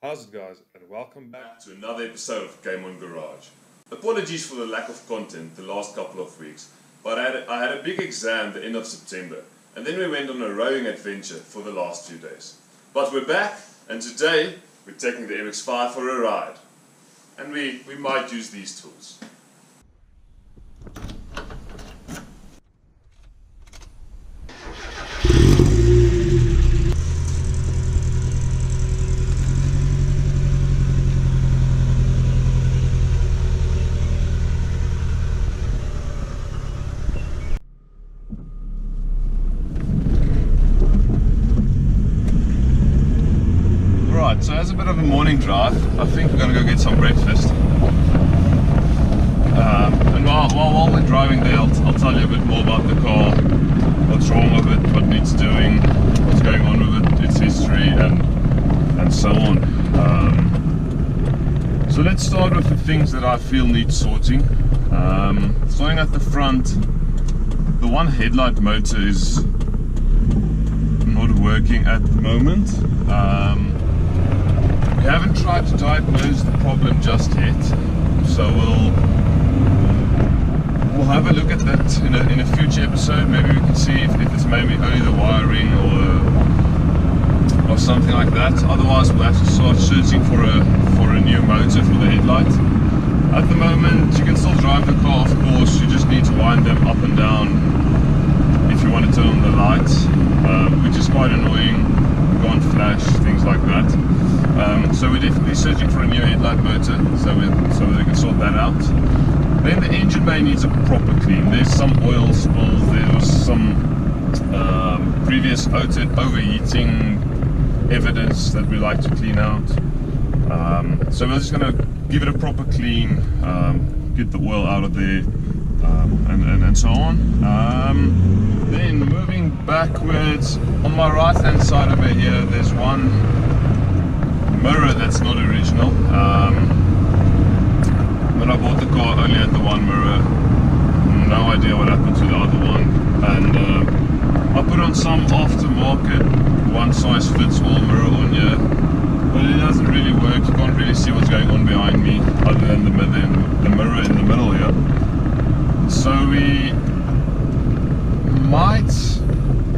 How's it guys, and welcome back to another episode of Game On Garage. Apologies for the lack of content the last couple of weeks, but I had a big exam the end of September, and then we went on a rowing adventure for the last few days. But we're back, and today we're taking the Mx5 for a ride. And we might use these tools. So as a bit of a morning drive, I think we're going to go get some breakfast. And while we're driving there, I'll tell you a bit more about the car, what's wrong with it, what needs doing, what's going on with it, its history, and so on. So let's start with the things that I feel need sorting. Starting at the front, the one headlight motor is not working at the moment. We haven't tried to diagnose the problem just yet, so we'll have a look at that in a future episode. Maybe we can see if it's maybe only the wiring or something like that. Otherwise, we'll have to start searching for a new motor for the headlight. At the moment, you can still drive the car, of course. You just need to wind them up and down if you want to turn on the lights, which is quite annoying. Can't flash, things like that. So we're definitely searching for a new headlight motor, so that we can sort that out. Then the engine bay needs a proper clean. There's some oil spills, there was some previous overheating evidence that we like to clean out. So we're just going to give it a proper clean, get the oil out of there, and so on. Then moving backwards, on my right hand side over here, there's one mirror that's not original. When I bought the car, I only had the one mirror, no idea what happened to the other one, and I put on some aftermarket one size fits all mirror on here, but it doesn't really work. You can't really see what's going on behind me other than the mirror in the middle here. So we might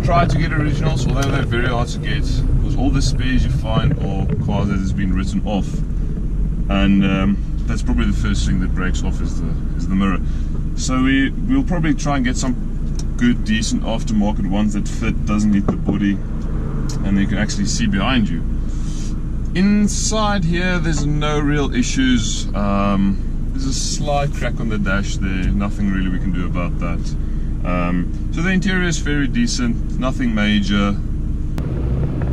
try to get originals, although they're very hard to get, because all the spares you find are cars that has been written off, and that's probably the first thing that breaks off is the mirror. So we'll probably try and get some good, decent aftermarket ones that fit, doesn't hit the body, and you can actually see behind you. Inside here, there's no real issues. There's a slight crack on the dash there, nothing really we can do about that. So the interior is very decent, nothing major.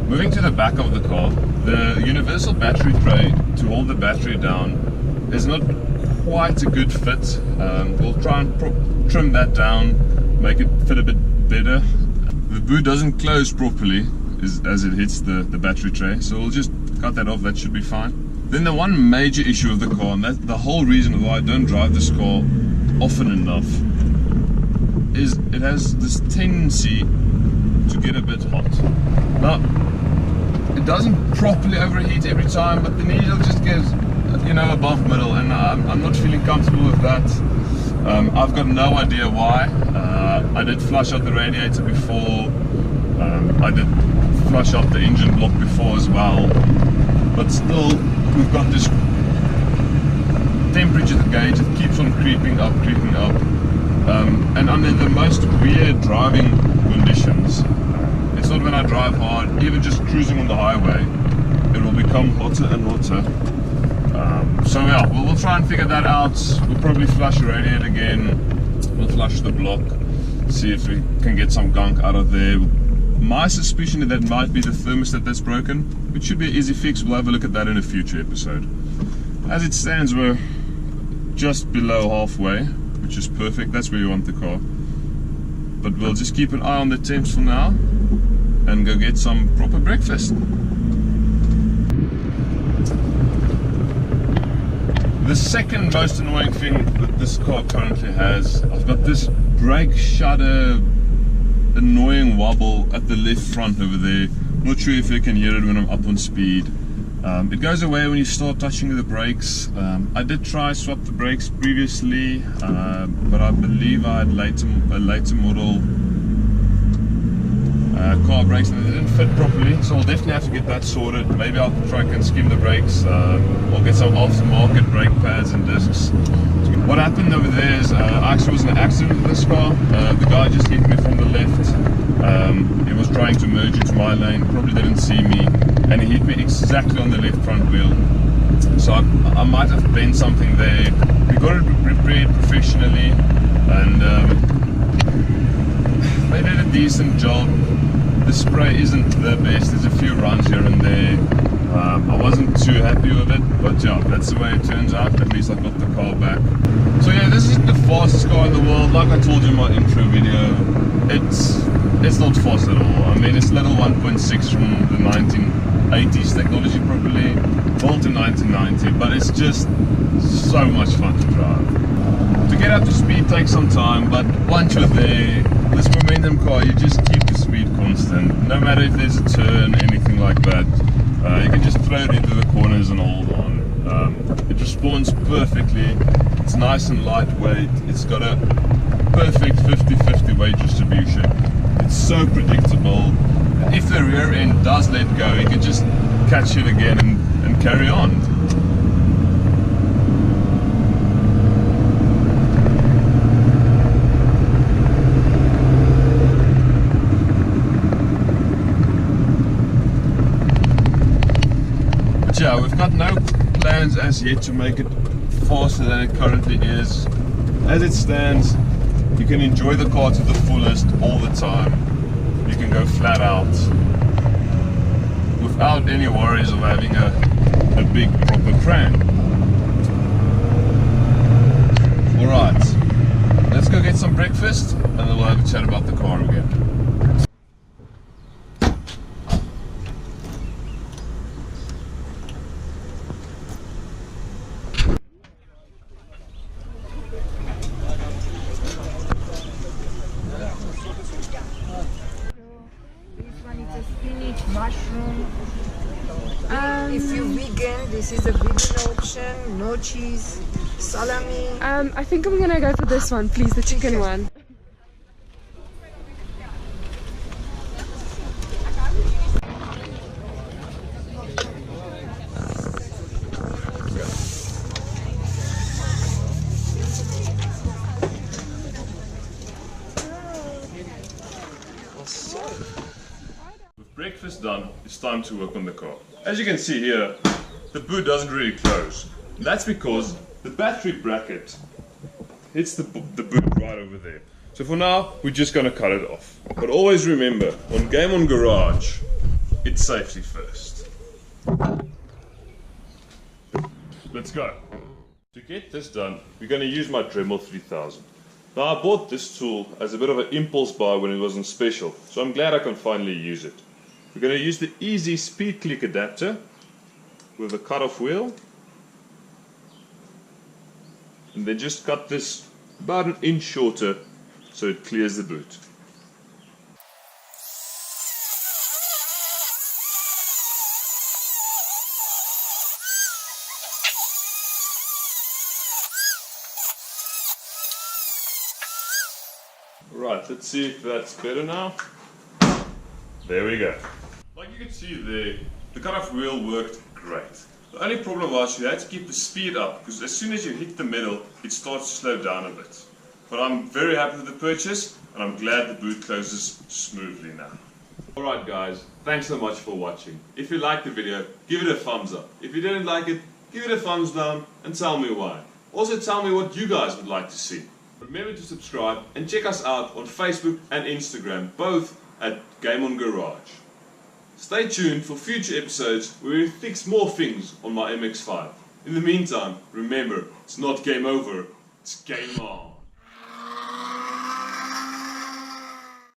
Moving to the back of the car, the universal battery tray to hold the battery down is not quite a good fit. We'll try and trim that down, make it fit a bit better. The boot doesn't close properly as it hits the battery tray, so we'll just cut that off, that should be fine. Then the one major issue of the car, and that's the whole reason why I don't drive this car often enough, is it has this tendency to get a bit hot. Now, it doesn't properly overheat every time, but the needle just gets, above middle, and I'm not feeling comfortable with that. I've got no idea why. I did flush out the radiator before. I did flush out the engine block before as well, but still we've got this temperature gauge that keeps on creeping up, and under the most weird driving conditions, it's not when I drive hard, even just cruising on the highway, it will become hotter and hotter. So yeah, we'll try and figure that out. We'll probably flush the radiator again, we'll flush the block, see if we can get some gunk out of there. My suspicion is that might be the thermostat that's broken, which should be an easy fix. We'll have a look at that in a future episode. As it stands, we're just below halfway, which is perfect. That's where you want the car. But we'll just keep an eye on the temps for now and go get some proper breakfast. The second most annoying thing that this car currently has, I've got this brake shutter annoying wobble at the left front over there. Not sure if you can hear it when I'm up on speed. It goes away when you start touching the brakes. I did try swap the brakes previously, but I believe I had a later model car brakes and they didn't fit properly, so I'll definitely have to get that sorted. Maybe I'll try and skim the brakes or get some aftermarket brake pads and discs. What happened over there is I actually was in an accident with this car. The guy just hit me from the left. He was trying to merge into my lane, probably didn't see me, and he hit me exactly on the left front wheel. So I might have bent something there. We got it repaired professionally, and they did a decent job. The spray isn't the best, there's a few runs here and there. I wasn't too happy with it, but yeah, that's the way it turns out. At least I got the car back. So yeah, this isn't the fastest car in the world. Like I told you in my intro video, it's not fast at all. I mean, it's little 1.6 from the 1980s technology, probably built in 1990, but it's just so much fun to drive. To get up to speed takes some time, but once you're there, this momentum car, you just keep the speed constant. No matter if there's a turn, anything like that, you can just throw it into the corners and hold on. It responds perfectly. It's nice and lightweight. It's got a perfect 50-50 weight distribution. It's so predictable. If the rear end does let go, you can just catch it again and carry on. Yeah, we've got no plans as yet to make it faster than it currently is. As it stands, you can enjoy the car to the fullest all the time. You can go flat out without any worries of having a big proper crank. Alright, let's go get some breakfast and then we'll have a chat about the car again. Mushroom. If you're vegan, this is a vegan option. No cheese, salami. I think I'm gonna go for this one, please, the chicken one. Breakfast done, it's time to work on the car. As you can see here, the boot doesn't really close. That's because the battery bracket hits the boot right over there. So for now, we're just going to cut it off. But always remember, on Game On Garage, it's safety first. Let's go. To get this done, we're going to use my Dremel 3000. Now I bought this tool as a bit of an impulse buy when it was on special, so I'm glad I can finally use it. We're going to use the easy speed click adapter with a cut-off wheel, and then just cut this about an inch shorter so it clears the boot. Right, let's see if that's better now. There we go. Like you can see there, the cut-off wheel worked great. The only problem was you had to keep the speed up, because as soon as you hit the middle, it starts to slow down a bit. But I'm very happy with the purchase, and I'm glad the boot closes smoothly now. Alright guys, thanks so much for watching. If you liked the video, give it a thumbs up. If you didn't like it, give it a thumbs down and tell me why. Also tell me what you guys would like to see. Remember to subscribe and check us out on Facebook and Instagram, both at Game On Garage. Stay tuned for future episodes where we fix more things on my Mx5. In the meantime, remember, it's not game over, it's game on.